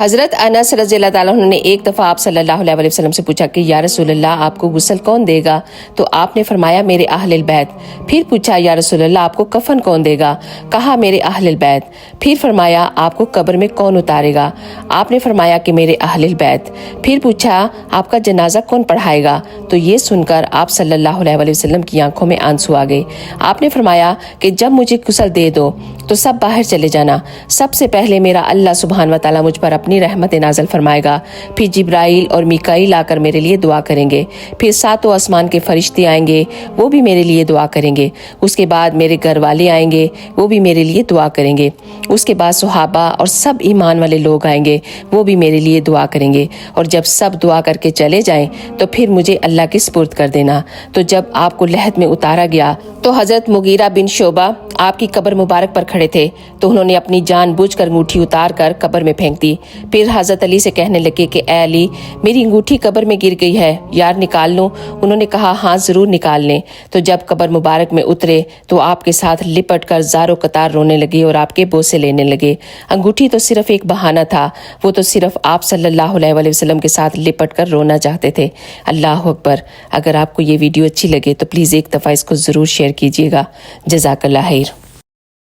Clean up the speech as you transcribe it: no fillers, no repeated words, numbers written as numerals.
حضرت انس رضی اللہ تعالیٰ عنہ نے ایک دفعہ آپ صلی اللہ علیہ وسلم سے پوچھا کہ یا رسول اللہ آپ کو غسل کون دے گا؟ تو آپ نے فرمایا میرے اہل البیت۔ پھر پوچھا یا رسول اللہ آپ کو کفن کون دے گا؟ کہا میرے اہل البیت۔ پھر فرمایا آپ کو قبر میں کون اتارے گا؟ آپ نے فرمایا کہ میرے اہل البیت۔ پھر پوچھا آپ کا جنازہ کون پڑھائے گا؟ تو یہ سن کر آپ صلی اللہ علیہ وسلم کی آنکھوں میں آنسو آ گئے۔ آپ نے فرمایا کہ جب مجھے غسل دے دو تو سب باہر چلے جانا، سب سے پہلے میرا اللہ سبحانہ و تعالیٰ مجھ پر اپنی رحمت نازل فرمائے گا، پھر جبرائیل اور میکائیل آ کر میرے لیے دعا کریں گے، پھر ساتوں آسمان کے فرشتے آئیں گے، وہ بھی میرے لیے دعا کریں گے، اس کے بعد میرے گھر والے آئیں گے، وہ بھی میرے لیے دعا کریں گے، اس کے بعد صحابہ اور سب ایمان والے لوگ آئیں گے، وہ بھی میرے لیے دعا کریں گے، اور جب سب دعا کر کے چلے جائیں تو پھر مجھے اللہ کے سپرد کر دینا۔ تو جب آپ کو لحد میں اتارا گیا تو حضرت مغیرہ بن شعبہ آپ کی قبر مبارک پر کھڑے تھے، تو انہوں نے اپنی جان بوجھ کر انگوٹھی اتار کر قبر میں پھینک دی۔ پھر حضرت علی سے کہنے لگے کہ اے علی میری انگوٹھی قبر میں گر گئی ہے، یار نکال لوں؟ انہوں نے کہا ہاں ضرور نکال لیں۔ تو جب قبر مبارک میں اترے تو آپ کے ساتھ لپٹ کر زاروں قطار رونے لگے اور آپ کے بوسے لینے لگے۔ انگوٹھی تو صرف ایک بہانہ تھا، وہ تو صرف آپ صلی اللہ علیہ وسلم کے ساتھ لپٹ کر رونا چاہتے تھے۔ اللہ اکبر۔ اگر آپ کو یہ ویڈیو اچھی لگے تو پلیز ایک دفعہ اس کو ضرور شیئر کیجیے گا۔ جزاک اللہ خیر۔